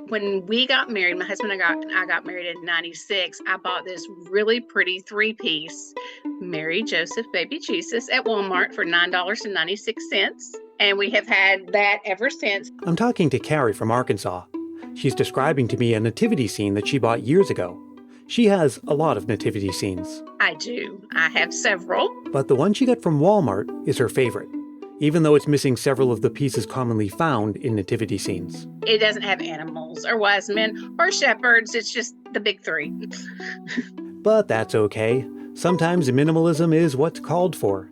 When we got married, my husband and I got married in 96. I bought this really pretty 3-piece Mary, Joseph, Baby Jesus at Walmart for $9.96. And we have had that ever since. I'm talking to Carrie from Arkansas. She's describing to me a nativity scene that she bought years ago. She has a lot of nativity scenes. I do. I have several. But the one she got from Walmart is her favorite, even though it's missing several of the pieces commonly found in nativity scenes. It doesn't have animals or wise men or shepherds. It's just the big three. But that's okay. Sometimes minimalism is what's called for.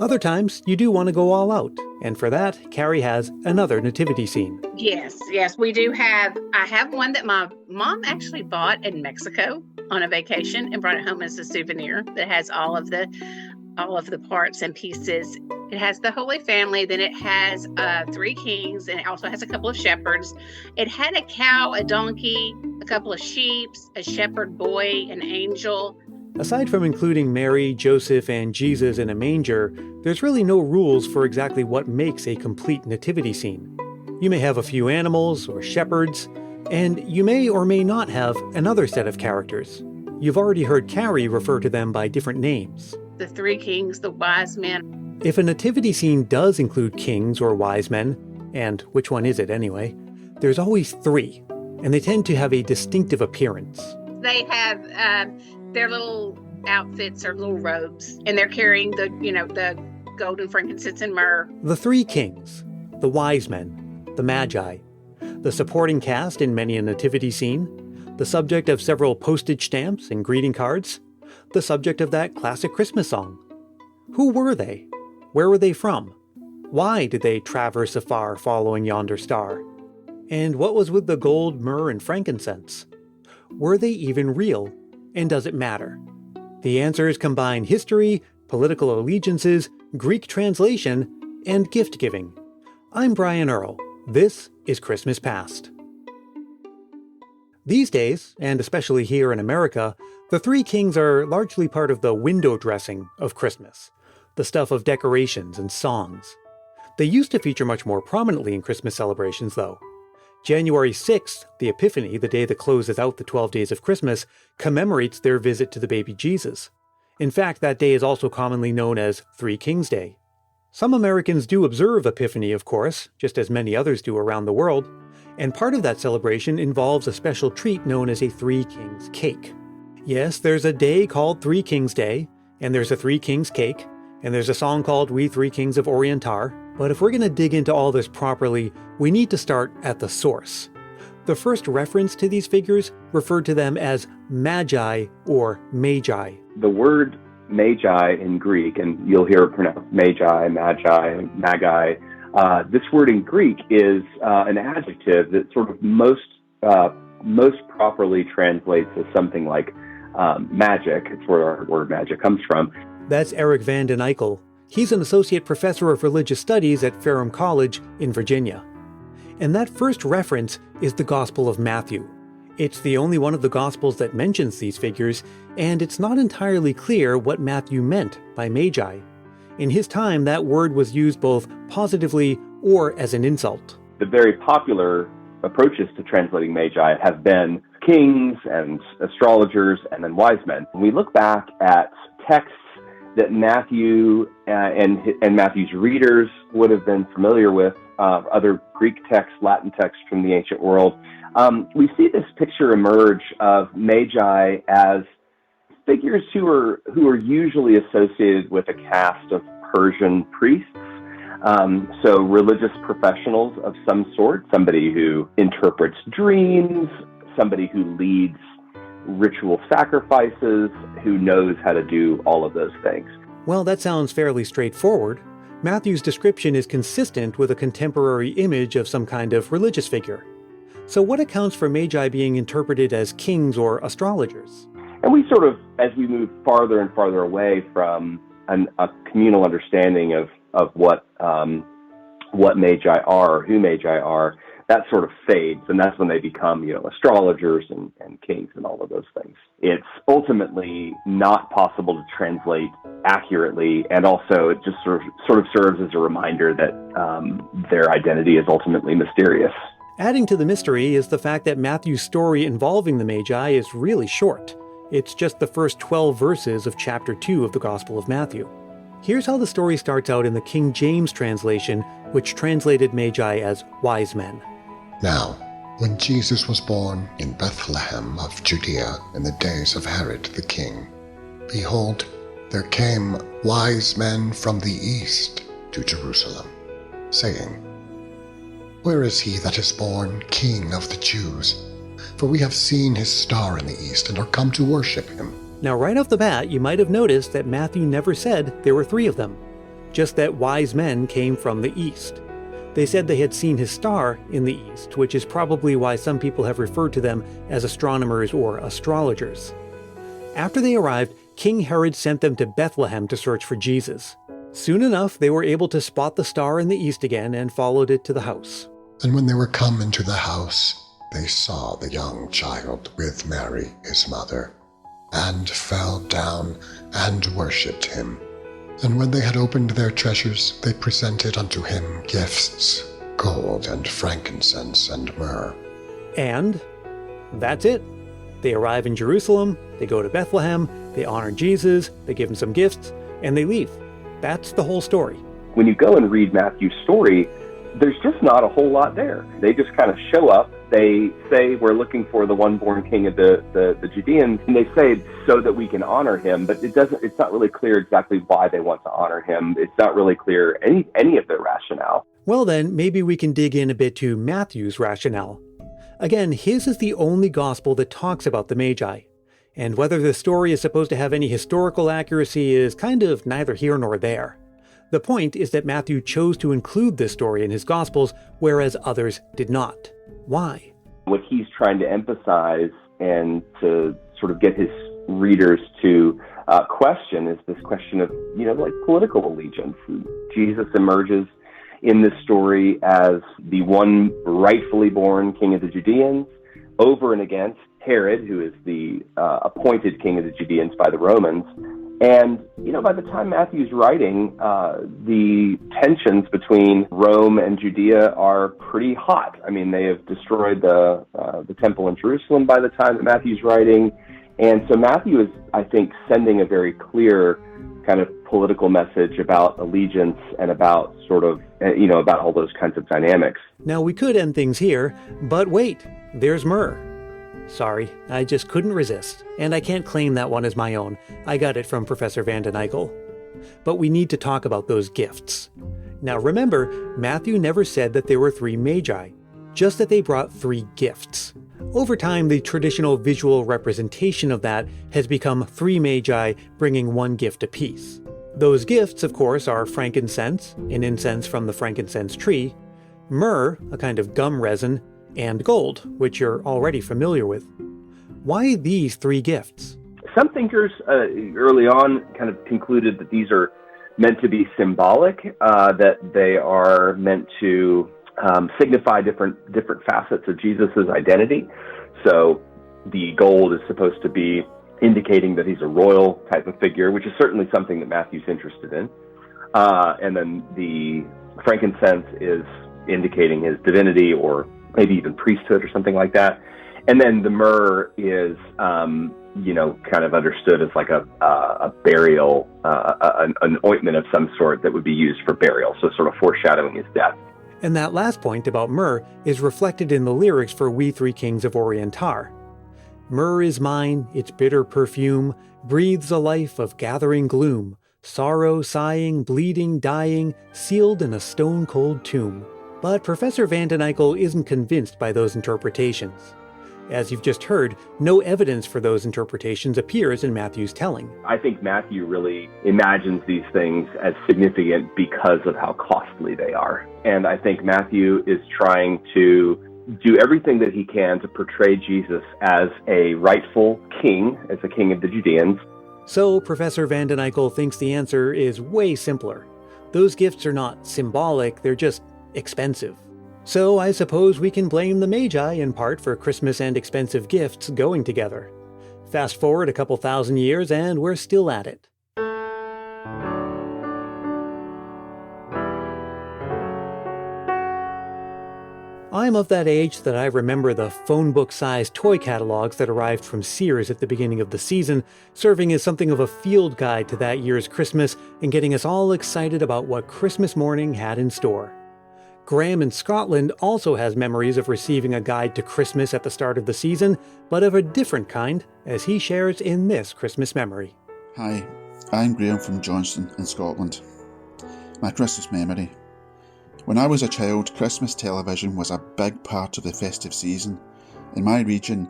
Other times, you do want to go all out. And for that, Carrie has another nativity scene. Yes, we do have. I have one that my mom actually bought in Mexico on a vacation and brought it home as a souvenir that has all of the parts and pieces. It has the Holy Family, then it has 3 kings, and it also has a couple of shepherds. It had a cow, a donkey, a couple of sheep, a shepherd boy, an angel. Aside from including Mary, Joseph, and Jesus in a manger, there's really no rules for exactly what makes a complete nativity scene. You may have a few animals or shepherds, and you may or may not have another set of characters. You've already heard Carrie refer to them by different names. The 3 kings, the wise men. If a nativity scene does include kings or wise men, and which one is it anyway, there's always 3, and they tend to have a distinctive appearance. They have their little outfits or little robes, and they're carrying the golden frankincense and myrrh. The 3 kings, the wise men, the Magi, the supporting cast in many a nativity scene, the subject of several postage stamps and greeting cards, the subject of that classic Christmas song. Who were they? Where were they from? Why did they traverse afar following yonder star? And what was with the gold, myrrh, and frankincense? Were they even real? And does it matter? The answers combine history, political allegiances, Greek translation, and gift-giving. I'm Brian Earl. This is Christmas Past. These days, and especially here in America, the 3 kings are largely part of the window dressing of Christmas, the stuff of decorations and songs. They used to feature much more prominently in Christmas celebrations, though. January 6th, the Epiphany, the day that closes out the 12 days of Christmas, commemorates their visit to the baby Jesus. In fact, that day is also commonly known as 3 Kings Day. Some Americans do observe Epiphany, of course, just as many others do around the world, and part of that celebration involves a special treat known as a 3 Kings cake. Yes, there's a day called 3 Kings Day, and there's a 3 Kings cake, and there's a song called We 3 Kings of Orientar, but if we're going to dig into all this properly, we need to start at the source. The first reference to these figures referred to them as Magi or Magi. The word Magi in Greek, and you'll hear it pronounced Magi, Magi. This word in Greek is an adjective that sort of most properly translates as something like magic. It's where our word magic comes from. That's Eric Vanden Eykel. He's an associate professor of religious studies at Ferrum College in Virginia. And that first reference is the Gospel of Matthew. It's the only one of the Gospels that mentions these figures, and it's not entirely clear what Matthew meant by Magi. In his time, that word was used both positively or as an insult. The very popular approaches to translating Magi have been kings and astrologers and then wise men. When we look back at texts that Matthew and Matthew's readers would have been familiar with, other Greek texts, Latin texts from the ancient world, we see this picture emerge of Magi as figures who are usually associated with a caste of Persian priests, so religious professionals of some sort, somebody who interprets dreams, somebody who leads ritual sacrifices, who knows how to do all of those things. Well, that sounds fairly straightforward. Matthew's description is consistent with a contemporary image of some kind of religious figure. So what accounts for Magi being interpreted as kings or astrologers? And we sort of, as we move farther and farther away from a communal understanding of what Magi are, who Magi are, that sort of fades, and that's when they become, astrologers and kings and all of those things. It's ultimately not possible to translate accurately, and also it just sort of serves as a reminder that their identity is ultimately mysterious. Adding to the mystery is the fact that Matthew's story involving the Magi is really short. It's just the first 12 verses of chapter 2 of the Gospel of Matthew. Here's how the story starts out in the King James translation, which translated Magi as wise men. Now, when Jesus was born in Bethlehem of Judea in the days of Herod the king, behold, there came wise men from the east to Jerusalem, saying, Where is he that is born King of the Jews? For we have seen his star in the east and are come to worship him. Now right off the bat, you might have noticed that Matthew never said there were 3 of them, just that wise men came from the east. They said they had seen his star in the east, which is probably why some people have referred to them as astronomers or astrologers. After they arrived, King Herod sent them to Bethlehem to search for Jesus. Soon enough, they were able to spot the star in the east again and followed it to the house. And when they were come into the house, they saw the young child with Mary his mother, and fell down and worshipped him. And when they had opened their treasures, they presented unto him gifts, gold and frankincense and myrrh. And that's it. They arrive in Jerusalem, they go to Bethlehem, they honor Jesus, they give him some gifts, and they leave. That's the whole story. When you go and read Matthew's story, there's just not a whole lot there. They just kind of show up. They say, we're looking for the one-born king of the Judeans, and they say so that we can honor him, but it's not really clear exactly why they want to honor him. It's not really clear any of their rationale. Well then, maybe we can dig in a bit to Matthew's rationale. Again, his is the only gospel that talks about the Magi, and whether the story is supposed to have any historical accuracy is kind of neither here nor there. The point is that Matthew chose to include this story in his Gospels, whereas others did not. Why? What he's trying to emphasize and to sort of get his readers to question is this question of, like political allegiance. Jesus emerges in this story as the one rightfully born king of the Judeans over and against Herod, who is the appointed king of the Judeans by the Romans. And, by the time Matthew's writing, the tensions between Rome and Judea are pretty hot. I mean, they have destroyed the temple in Jerusalem by the time that Matthew's writing. And so Matthew is, I think, sending a very clear kind of political message about allegiance and about sort of, about all those kinds of dynamics. Now, we could end things here, but wait, there's myrrh. Sorry, I just couldn't resist, and I can't claim that one as my own. I got it from Professor Vanden Eykel. But we need to talk about those gifts. Now remember, Matthew never said that there were 3 Magi, just that they brought 3 gifts. Over time, the traditional visual representation of that has become 3 Magi bringing 1 gift apiece. Those gifts, of course, are frankincense, an incense from the frankincense tree, myrrh, a kind of gum resin, and gold, which you're already familiar with. Why these 3 gifts? Some thinkers early on kind of concluded that these are meant to be symbolic, that they are meant to signify different facets of Jesus' identity. So the gold is supposed to be indicating that he's a royal type of figure, which is certainly something that Matthew's interested in. And then the frankincense is indicating his divinity or maybe even priesthood or something like that. And then the myrrh is, kind of understood as like a burial, an ointment of some sort that would be used for burial. So sort of foreshadowing his death. And that last point about myrrh is reflected in the lyrics for We Three Kings of Orientar. Myrrh is mine, its bitter perfume breathes a life of gathering gloom, sorrow, sighing, bleeding, dying, sealed in a stone-cold tomb. But Professor Vanden Eykel isn't convinced by those interpretations. As you've just heard, no evidence for those interpretations appears in Matthew's telling. I think Matthew really imagines these things as significant because of how costly they are. And I think Matthew is trying to do everything that he can to portray Jesus as a rightful king, as a king of the Judeans. So Professor Vanden Eykel thinks the answer is way simpler. Those gifts are not symbolic, they're just expensive. So I suppose we can blame the Magi in part for Christmas and expensive gifts going together. Fast forward a couple thousand years and we're still at it. I'm of that age that I remember the phone book-sized toy catalogs that arrived from Sears at the beginning of the season, serving as something of a field guide to that year's Christmas and getting us all excited about what Christmas morning had in store. Graham in Scotland also has memories of receiving a guide to Christmas at the start of the season, but of a different kind, as he shares in this Christmas memory. Hi, I'm Graham from Johnston in Scotland. My Christmas memory. When I was a child, Christmas television was a big part of the festive season. In my region,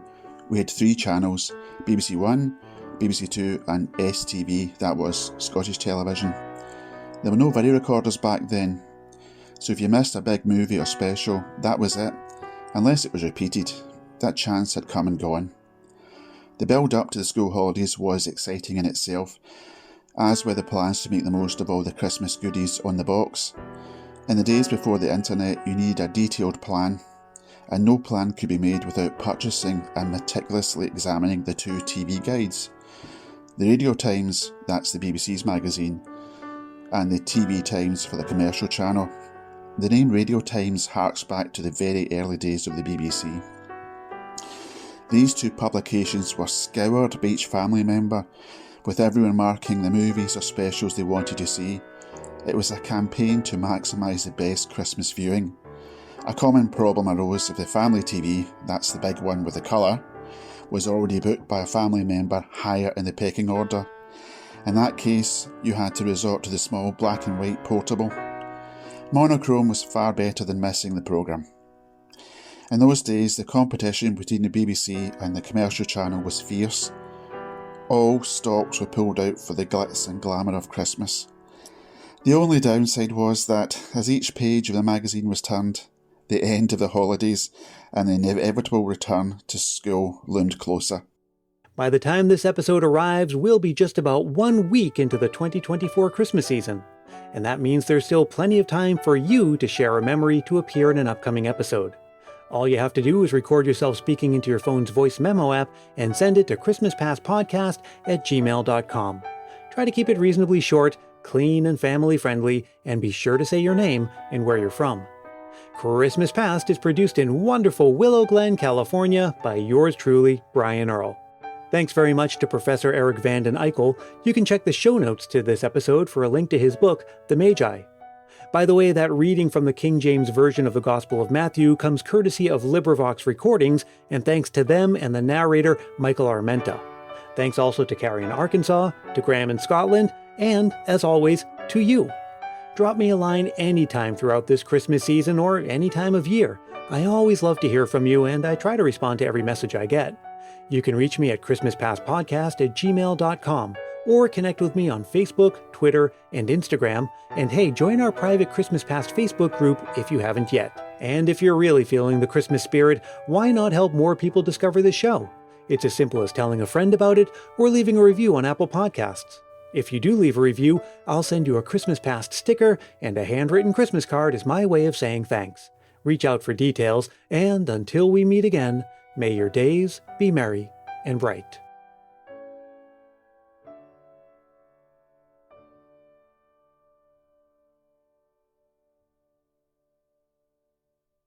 we had 3 channels, BBC One, BBC Two and STV, that was Scottish Television. There were no video recorders back then, so if you missed a big movie or special, that was it, unless it was repeated. That chance had come and gone. The build up to the school holidays was exciting in itself, as were the plans to make the most of all the Christmas goodies on the box. In the days before the internet, you needed a detailed plan, and no plan could be made without purchasing and meticulously examining the 2 TV guides. The Radio Times, that's the BBC's magazine, and the TV Times for the commercial channel. The name Radio Times harks back to the very early days of the BBC. These 2 publications were scoured by each family member, with everyone marking the movies or specials they wanted to see. It was a campaign to maximise the best Christmas viewing. A common problem arose if the family TV, that's the big one with the colour, was already booked by a family member higher in the pecking order. In that case, you had to resort to the small black and white portable. Monochrome was far better than missing the programme. In those days, the competition between the BBC and the commercial channel was fierce. All stops were pulled out for the glitz and glamour of Christmas. The only downside was that, as each page of the magazine was turned, the end of the holidays and the inevitable return to school loomed closer. By the time this episode arrives, we'll be just about 1 week into the 2024 Christmas season. And that means there's still plenty of time for you to share a memory to appear in an upcoming episode. All you have to do is record yourself speaking into your phone's voice memo app and send it to christmaspastpodcast@gmail.com. Try to keep it reasonably short, clean and family friendly, and be sure to say your name and where you're from. Christmas Past is produced in wonderful Willow Glen, California by yours truly, Brian Earl. Thanks very much to Professor Eric Vanden Eykel. You can check the show notes to this episode for a link to his book, The Magi. By the way, that reading from the King James Version of the Gospel of Matthew comes courtesy of LibriVox Recordings, and thanks to them and the narrator, Michael Armenta. Thanks also to Carrie in Arkansas, to Graham in Scotland, and, as always, to you. Drop me a line anytime throughout this Christmas season or any time of year. I always love to hear from you, and I try to respond to every message I get. You can reach me at christmaspastpodcast@gmail.com or connect with me on Facebook, Twitter, and Instagram. And hey, join our private Christmas Past Facebook group if you haven't yet. And if you're really feeling the Christmas spirit, why not help more people discover the show? It's as simple as telling a friend about it or leaving a review on Apple Podcasts. If you do leave a review, I'll send you a Christmas Past sticker, and a handwritten Christmas card is my way of saying thanks. Reach out for details, and until we meet again, may your days be merry and bright.